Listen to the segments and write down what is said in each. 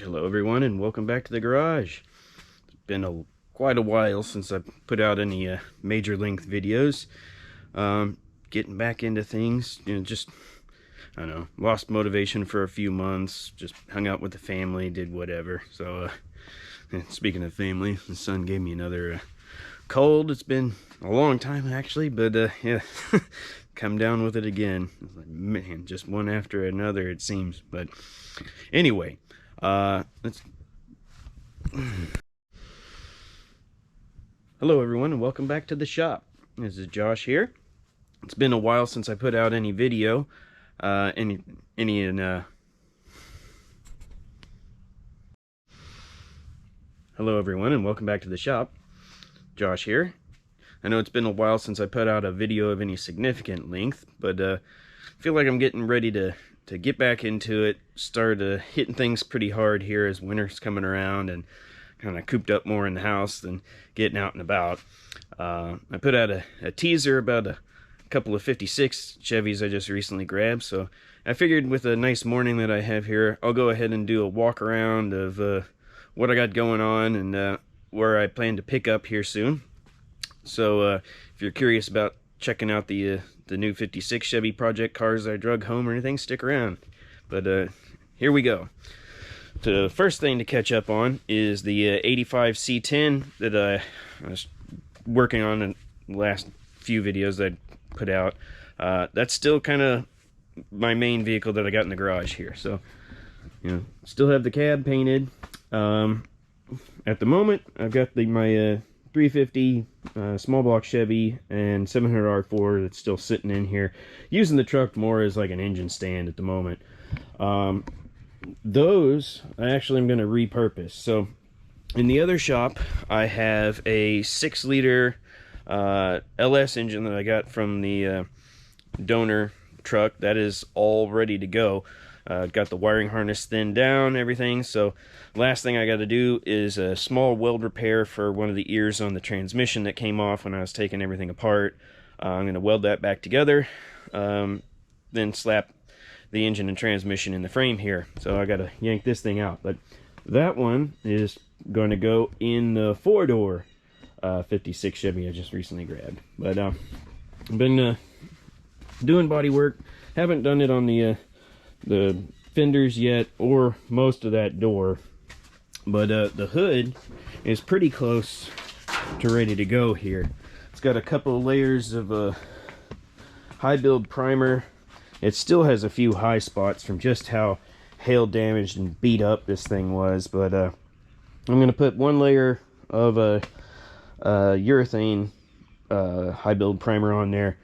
Hello everyone and welcome back to the garage. It's been quite a while since I put out any major length videos. Getting back into things, just, I don't know, lost motivation for a few months, just hung out with the family, did whatever. So, speaking of family, the son gave me another cold. It's been a long time actually, but yeah, come down with it again. Like, man, just one after another it seems. But anyway, let's... Hello everyone and welcome back to the shop. This is Josh here. It's been a while since I put out any video, Hello everyone and welcome back to the shop. Josh here. I know it's been a while since I put out a video of any significant length, but I feel like I'm getting ready to get back into it, start hitting things pretty hard here as winter's coming around and kind of cooped up more in the house than getting out and about. I put out a teaser about a couple of 56 Chevys I just recently grabbed, so I figured with a nice morning that I have here, I'll go ahead and do a walk around of what I got going on and where I plan to pick up here soon. So if you're curious about checking out the new 56 Chevy project cars I drug home or anything, stick around. But here we go. The first thing to catch up on is the 85 C10 that I was working on in the last few videos that I put out. That's still kind of my main vehicle that I got in the garage here. So, still have the cab painted. At the moment, I've got my 350 small block Chevy and 700 R4 that's still sitting in here, using the truck more as like an engine stand at the moment. Those I actually am going to repurpose. So in the other shop I have a 6-liter LS engine that I got from the donor truck that is all ready to go. Got the wiring harness thinned down, everything. So last thing I got to do is a small weld repair for one of the ears on the transmission that came off when I was taking everything apart. I'm going to weld that back together, then slap the engine and transmission in the frame here. So I got to yank this thing out. But that one is going to go in the 4-door 56 Chevy I just recently grabbed. But I've been doing body work. Haven't done it on the fenders yet, or most of that door, but the hood is pretty close to ready to go here. It's got a couple of layers of high build primer. It still has a few high spots from just how hail damaged and beat up this thing was, but I'm gonna put one layer of urethane high build primer on there,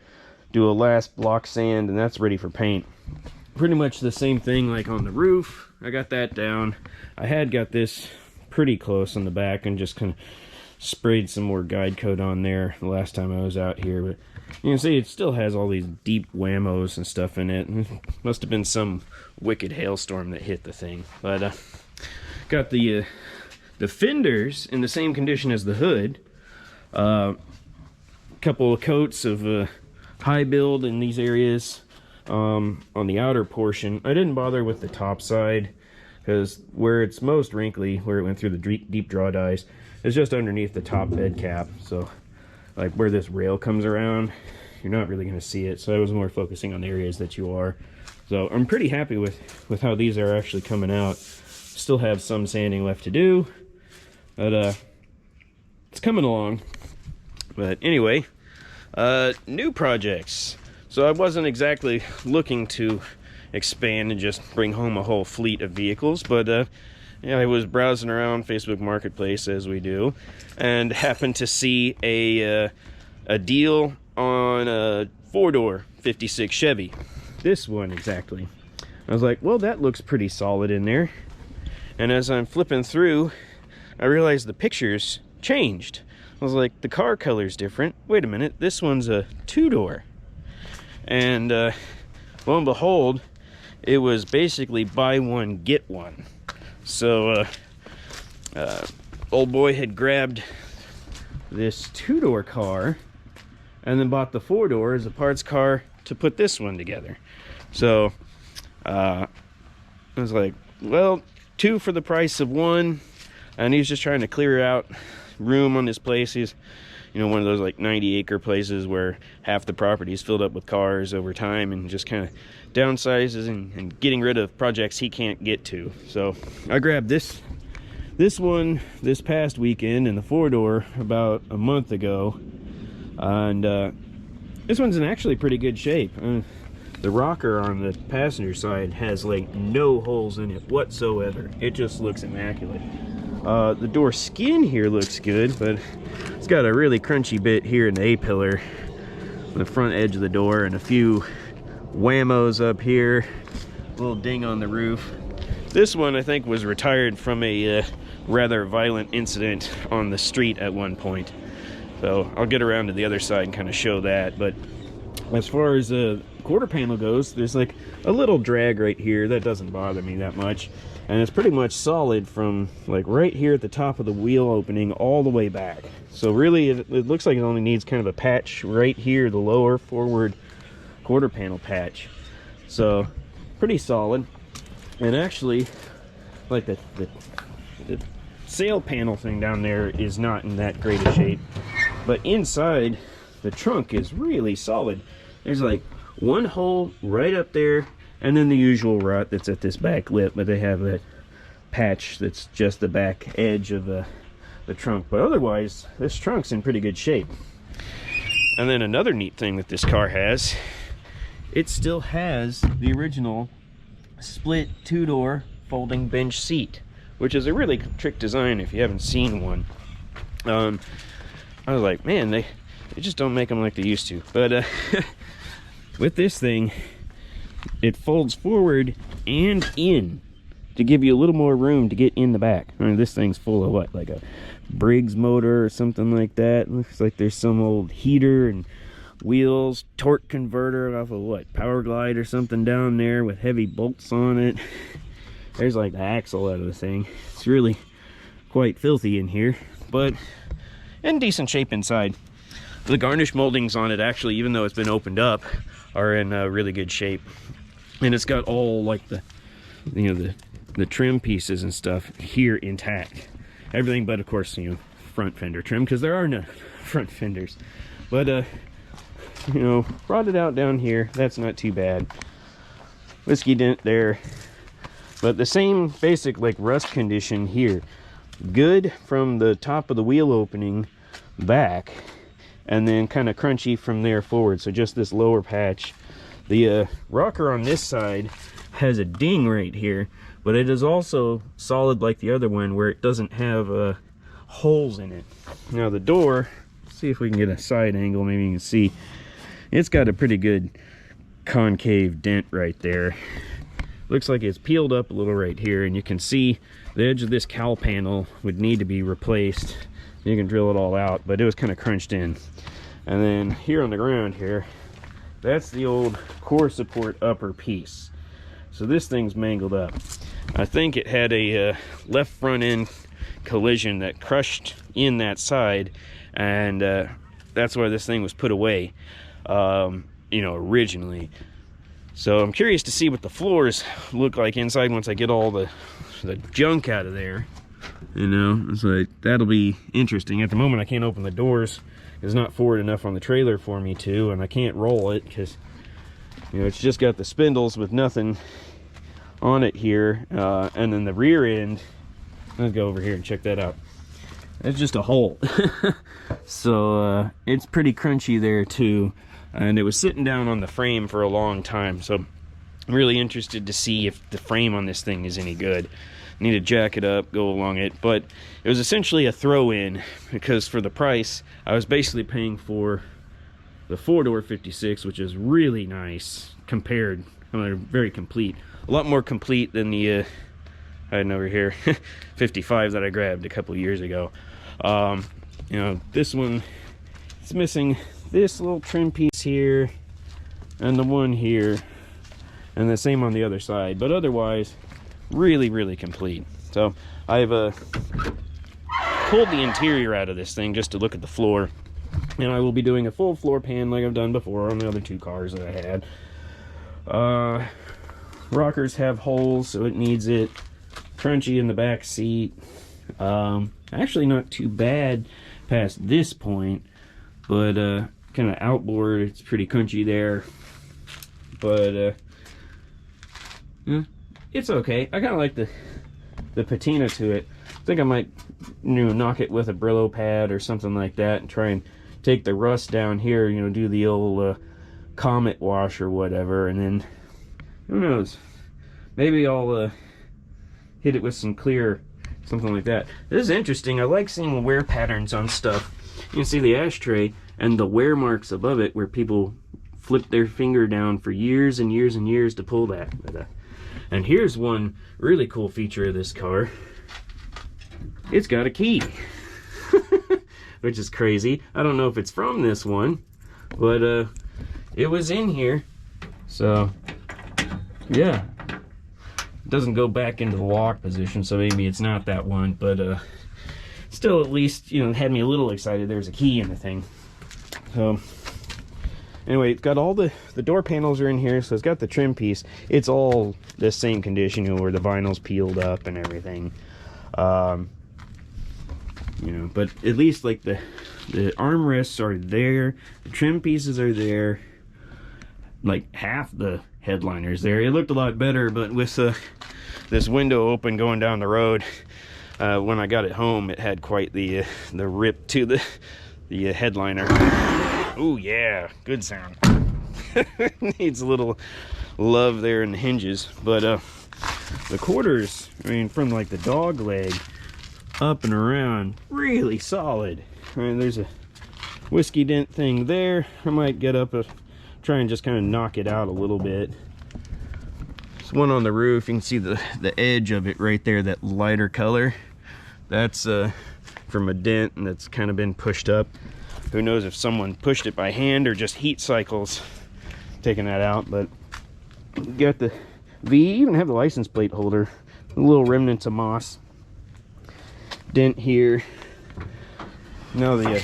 do a last block sand, and that's ready for paint. Pretty much the same thing like on the roof. I got that down. I had got this pretty close on the back and just kind of sprayed some more guide coat on there the last time I was out here. But you can see it still has all these deep whammos and stuff in it. And it must have been some wicked hailstorm that hit the thing. But got the fenders in the same condition as the hood. Couple of coats of high build in these areas. On the outer portion, I didn't bother with the top side because where it's most wrinkly, where it went through the deep draw dies, is just underneath the top bed cap. So like where this rail comes around, you're not really going to see it. So I was more focusing on the areas that you are. So I'm pretty happy with how these are actually coming out. Still have some sanding left to do, but it's coming along. But anyway, new projects. So I wasn't exactly looking to expand and just bring home a whole fleet of vehicles, but I was browsing around Facebook Marketplace as we do, and happened to see a deal on a 4-door 56 Chevy. This one exactly. I was like, well, that looks pretty solid in there. And as I'm flipping through, I realized the pictures changed. I was like, the car color's different. Wait a minute, this one's a 2-door. And lo and behold, it was basically buy one get one. So old boy had grabbed this 2-door car and then bought the 4-door as a parts car to put this one together. So I was like, well, two for the price of one, and he's just trying to clear out room on this place. He's, you know, one of those like 90-acre places where half the property is filled up with cars over time, and just kind of downsizes and getting rid of projects he can't get to. So I grabbed this one this past weekend in the 4-door about a month ago, and this one's in actually pretty good shape. The rocker on the passenger side has like no holes in it whatsoever. It just looks immaculate. The door skin here looks good, but it's got a really crunchy bit here in the A-pillar, the front edge of the door, and a few whammos up here, a little ding on the roof. This one I think was retired from a rather violent incident on the street at one point, so I'll get around to the other side and kind of show that. But as far as the quarter panel goes, there's like a little drag right here. That doesn't bother me that much, and it's pretty much solid from like right here at the top of the wheel opening all the way back. So really it looks like it only needs kind of a patch right here, the lower forward quarter panel patch. So pretty solid. And actually, like the sail panel thing down there is not in that great a shape, but inside the trunk is really solid. There's like one hole right up there, and then the usual rut that's at this back lip, but they have that patch that's just the back edge of the trunk. But otherwise, this trunk's in pretty good shape. And then another neat thing that this car has, it still has the original split 2-door folding bench seat, which is a really trick design if you haven't seen one. I was like, man, they just don't make them like they used to. But with this thing, it folds forward and in to give you a little more room to get in the back. I mean, this thing's full of what, like a Briggs motor or something like that. Looks like there's some old heater and wheels, torque converter off of what, Power Glide or something down there with heavy bolts on it. There's like the axle out of the thing. It's really quite filthy in here, but in decent shape inside. The garnish moldings on it, actually, even though it's been opened up, are in really good shape. And it's got all like the, you know, the trim pieces and stuff here intact. Everything but, of course, you know, front fender trim, because there are no front fenders. But you know, brought it out down here. That's not too bad. Whiskey dent there, but the same basic like rust condition here. Good from the top of the wheel opening back, and then kind of crunchy from there forward. So just this lower patch. The rocker on this side has a ding right here, but it is also solid like the other one, where it doesn't have holes in it. Now the door, see if we can get a side angle, maybe you can see. It's got a pretty good concave dent right there. Looks like it's peeled up a little right here, and you can see the edge of this cowl panel would need to be replaced. You can drill it all out, but it was kind of crunched in. And then here on the ground here, that's the old core support upper piece. So this thing's mangled up. I think it had a left front end collision that crushed in that side, and that's why this thing was put away. You know, originally. So I'm curious to see what the floors look like inside once I get all the junk out of there. You know, it's like, that'll be interesting. At the moment I can't open the doors. It's not forward enough on the trailer for me to, and I can't roll it because, you know, it's just got the spindles with nothing on it here. And then the rear end, let's go over here and check that out. It's just a hole. So it's pretty crunchy there too. And it was sitting down on the frame for a long time, so I'm really interested to see if the frame on this thing is any good. I need to jack it up, go along it, but it was essentially a throw-in, because for the price, I was basically paying for the 4-door 56, which is really nice compared, I mean, very complete. A lot more complete than the, I had over here, 55 that I grabbed a couple years ago. You know, this one, it's missing this little trim piece here and the one here, and the same on the other side, but otherwise really complete. So I've pulled the interior out of this thing just to look at the floor, and I will be doing a full floor pan like I've done before on the other two cars that I had. Rockers have holes, so it needs it. crunchy in the back seat. Actually not too bad past this point, but kind of outboard, it's pretty crunchy there. But it's okay. I kind of like the patina to it. I think I might, knock it with a Brillo pad or something like that and try and take the rust down here, do the old Comet wash or whatever, and then who knows, maybe I'll hit it with some clear, something like that. This is interesting. I like seeing wear patterns on stuff. You can see the ashtray and the wear marks above it where people flip their finger down for years and years and years to pull that. And here's one really cool feature of this car. It's got a key. Which is crazy. I don't know if it's from this one, but it was in here. So yeah, it doesn't go back into the lock position, so maybe it's not that one, but still, at least, had me a little excited. There's a key in the thing. So anyway, it's got all the door panels are in here, so it's got the trim piece. It's all the same condition, where the vinyl's peeled up and everything. But at least like the armrests are there, the trim pieces are there, like half the headliner's there. It looked a lot better, but with this window open going down the road, when I got it home, it had quite the rip to the headliner. Oh yeah, good sound. Needs a little love there in the hinges, but the quarters, from like the dog leg up and around, really solid. There's a whiskey dent thing there. I might get up try and just kind of knock it out a little bit. There's one on the roof. You can see the edge of it right there, that lighter color. That's from a dent, and that's kind of been pushed up. Who knows if someone pushed it by hand or just heat cycles taking that out. But you got the V, even have the license plate holder, a little remnants of moss. Dent here. Now the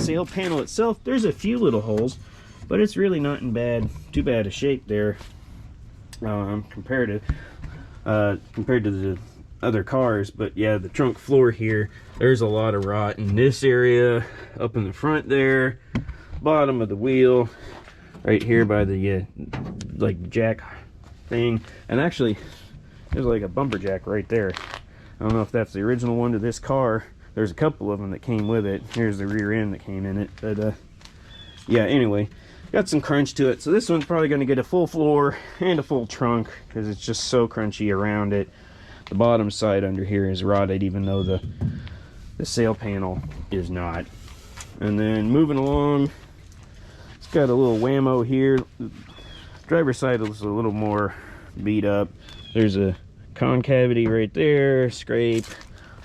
sail panel itself, there's a few little holes, but it's really not in too bad a shape there, compared to the other cars. But yeah, the trunk floor here, there's a lot of rot in this area, up in the front there, bottom of the wheel, right here by the like jack thing, and actually there's like a bumper jack right there. I don't know if that's the original one to this car. There's a couple of them that came with it. Here's the rear end that came in it. But yeah, anyway, got some crunch to it. So this one's probably going to get a full floor and a full trunk because it's just so crunchy around it. The bottom side under here is rotted, even though the sail panel is not. And then moving along, it's got a little whammo here. The driver's side is a little more beat up. There's a concavity right there, scrape,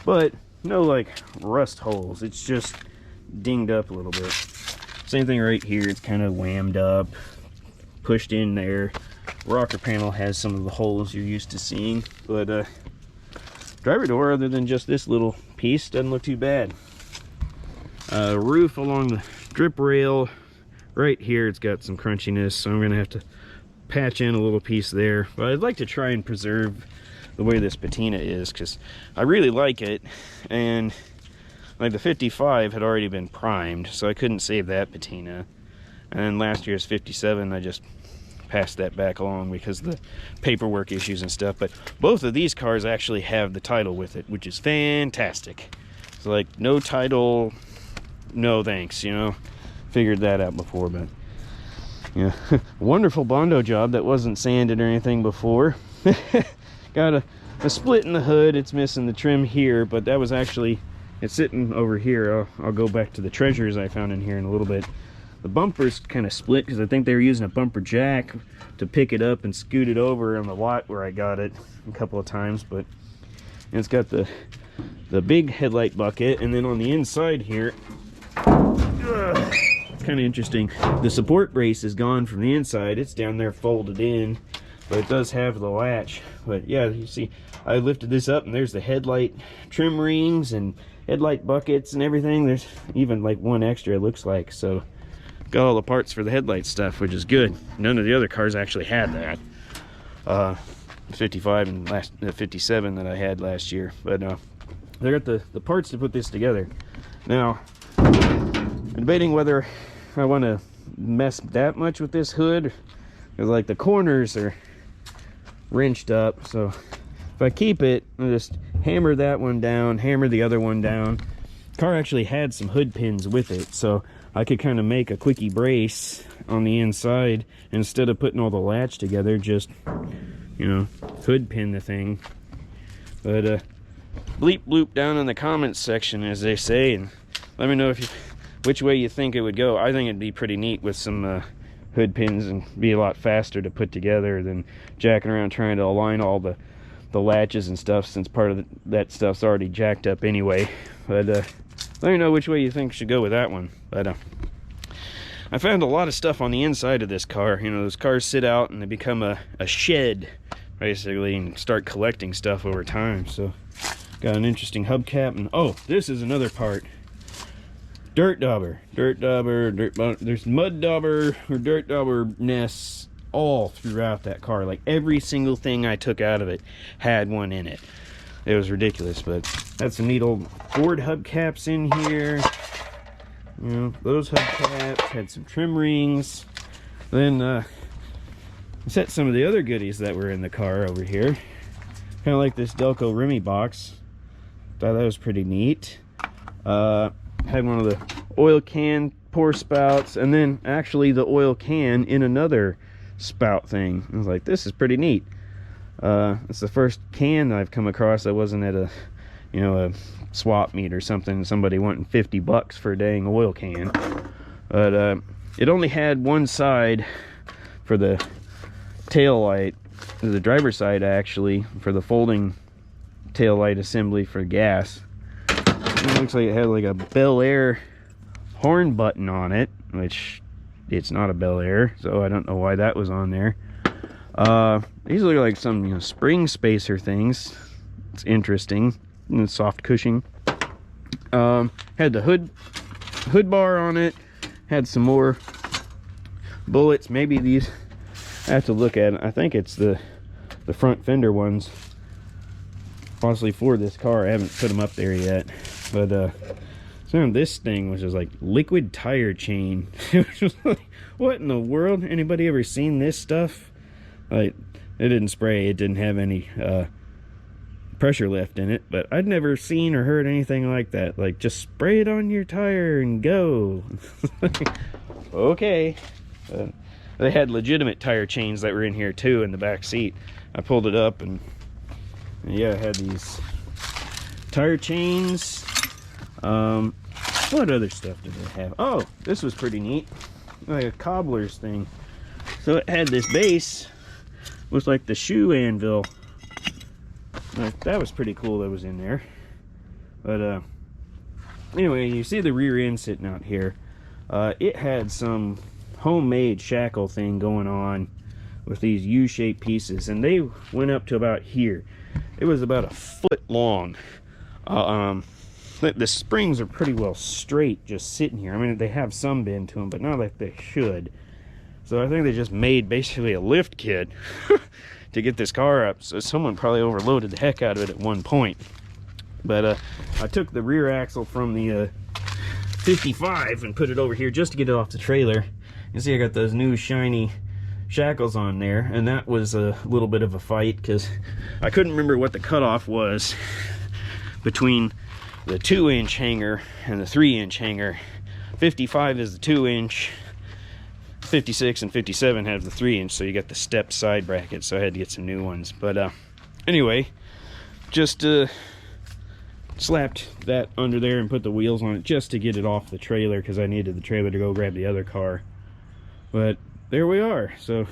but no like rust holes. It's just dinged up a little bit. Same thing right here, it's kind of whammed up, pushed in there. Rocker panel has some of the holes you're used to seeing, but driver door, other than just this little piece, doesn't look too bad. Roof along the drip rail right here, it's got some crunchiness, so I'm gonna have to patch in a little piece there. But I'd like to try and preserve the way this patina is, because I really like it, and like the 55 had already been primed, so I couldn't save that patina. And then last year's 57, I just passed that back along because of the paperwork issues and stuff. But both of these cars actually have the title with it, which is fantastic. So like, no title, no thanks, figured that out before. But yeah, wonderful Bondo job that wasn't sanded or anything before. Got a split in the hood. It's missing the trim here, but that was actually, it's sitting over here. I'll go back to the treasures I found in here in a little bit. The bumper's kind of split because I think they were using a bumper jack to pick it up and scoot it over on the lot where I got it a couple of times. But it's got the big headlight bucket, and then on the inside here, it's kind of interesting. The support brace is gone from the inside. It's down there folded in, but it does have the latch. But yeah, you see, I lifted this up and there's the headlight trim rings and headlight buckets and everything. There's even like one extra, it looks like. So got all the parts for the headlight stuff, which is good. None of the other cars actually had that. 55 and last 57 that I had last year. But they got the parts to put this together. Now, I'm debating whether I want to mess that much with this hood, because like the corners are wrenched up. So if I keep it, I'll just hammer that one down, hammer the other one down. Car actually had some hood pins with it, so I could kind of make a quickie brace on the inside instead of putting all the latch together. Just, you know, hood pin the thing. But bleep bloop down in the comments section, as they say, and let me know which way you think it would go. I think it'd be pretty neat with some hood pins, and be a lot faster to put together than jacking around trying to align all the latches and stuff, since part of that stuff's already jacked up anyway. But let me know which way you think should go with that one. But I found a lot of stuff on the inside of this car. You know, those cars sit out and they become a shed basically, and start collecting stuff over time. So got an interesting hubcap, and oh, this is another part. Dirt dauber, there's mud dauber or dirt dauber nests all throughout that car. Like every single thing I took out of it had one in it. It was ridiculous. But that's some neat old Ford hubcaps in here. You know, those hubcaps had some trim rings. Then I set some of the other goodies that were in the car over here. Kind of like this Delco Remy box. Thought that was pretty neat. Had one of the oil can pour spouts, and then actually the oil can in another spout thing. I was like, this is pretty neat. It's the first can that I've come across that wasn't at a, you know, a swap meet or something, somebody wanting $50 for a dang oil can. But it only had one side for the tail light, the driver's side actually, for the folding tail light assembly for gas. It looks like it had like a Bel Air horn button on it, which it's not a Bel Air, so I don't know why that was on there. These look like some, you know, spring spacer things. It's interesting. And soft cushioning. Had the hood bar on it. Had some more bullets. Maybe these, I have to look at it. I think it's the front fender ones, possibly for this car. I haven't put them up there yet. But found this thing, which is like liquid tire chain. It was like, what in the world? Anybody ever seen this stuff? Like, it didn't spray. It didn't have any pressure lift in it. But I'd never seen or heard anything like that. Like, just spray it on your tire and go. Okay. They had legitimate tire chains that were in here too in the back seat. I pulled it up, and yeah, it had these tire chains. What other stuff did it have? Oh, this was pretty neat. Like a cobbler's thing. So it had this base, was like the shoe anvil. That was pretty cool that was in there. But anyway, you see the rear end sitting out here. It had some homemade shackle thing going on with these U-shaped pieces, and they went up to about here. It was about a foot long. The springs are pretty well straight just sitting here. I mean, they have some bend to them, but not like they should. So I think they just made basically a lift kit to get this car up. So someone probably overloaded the heck out of it at one point. But I took the rear axle from the 55 and put it over here just to get it off the trailer. You see I got those new shiny shackles on there, and that was a little bit of a fight because I couldn't remember what the cutoff was between the 2-inch hanger and the 3-inch hanger. 55 is the 2-inch, 56 and 57 have the 3-inch, so you got the step side bracket, so I had to get some new ones. But anyway, just slapped that under there and put the wheels on it just to get it off the trailer, because I needed the trailer to go grab the other car. But there we are. So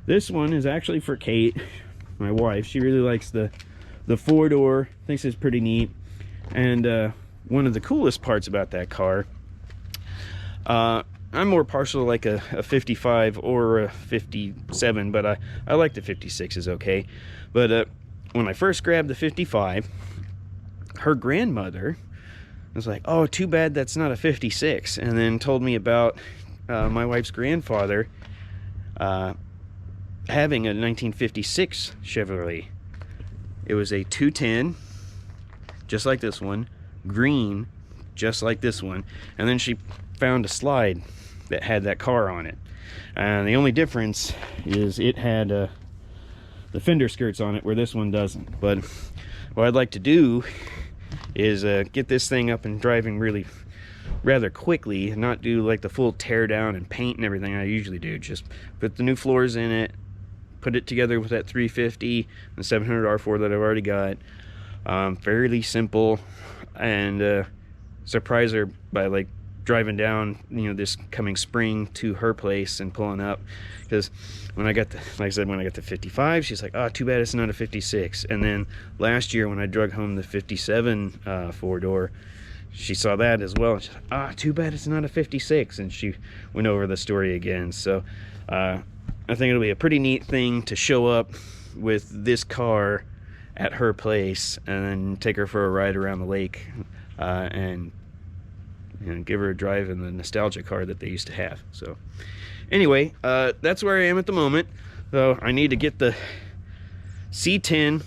this one is actually for Kate, my wife. She really likes the 4-door, thinks it's pretty neat. And one of the coolest parts about that car, I'm more partial to like a 55 or a 57, but I like the 56 is okay. But when I first grabbed the 55, her grandmother was like, oh, too bad that's not a 56, and then told me about my wife's grandfather having a 1956 Chevrolet. It was a 210, just like this one, green, just like this one, and then she found a slide that had that car on it. And the only difference is it had the fender skirts on it where this one doesn't. But what I'd like to do is get this thing up and driving rather quickly, and not do like the full tear down and paint and everything I usually do. Just put the new floors in it, put it together with that 350 and 700 R4 that I've already got. Fairly simple, and surprise her by like driving down, you know, this coming spring to her place and pulling up. Because when I got the, like I said, when I got the 55, she's like, oh, too bad it's not a 56. And then last year when I drug home the 57 four-door, she saw that as well. She's like, ah, too bad it's not a 56. And she went over the story again. So I think it'll be a pretty neat thing to show up with this car at her place and then take her for a ride around the lake, and you know, give her a drive in the nostalgia car that they used to have. So anyway, that's where I am at the moment. So I need to get the C10,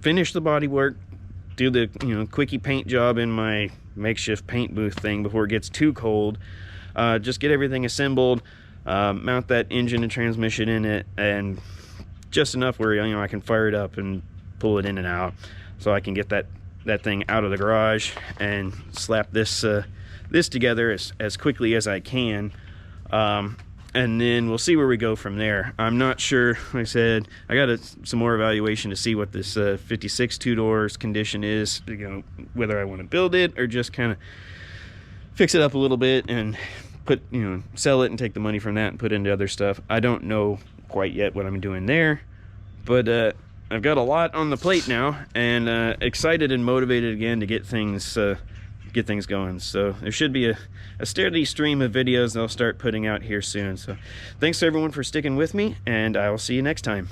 finish the body work, do the, you know, quickie paint job in my makeshift paint booth thing before it gets too cold. Just get everything assembled, mount that engine and transmission in it, and just enough where, you know, I can fire it up and pull it in and out, so I can get that thing out of the garage and slap this this together as quickly as I can, and then we'll see where we go from there. I'm not sure, like I said, I got some more evaluation to see what this 56 two-doors condition is, you know, whether I want to build it or just kind of fix it up a little bit and put, you know, sell it and take the money from that and put it into other stuff. I don't know quite yet what I'm doing there, but I've got a lot on the plate now, and excited and motivated again to get things going. So there should be a steady stream of videos that I'll start putting out here soon. So thanks everyone for sticking with me, and I will see you next time.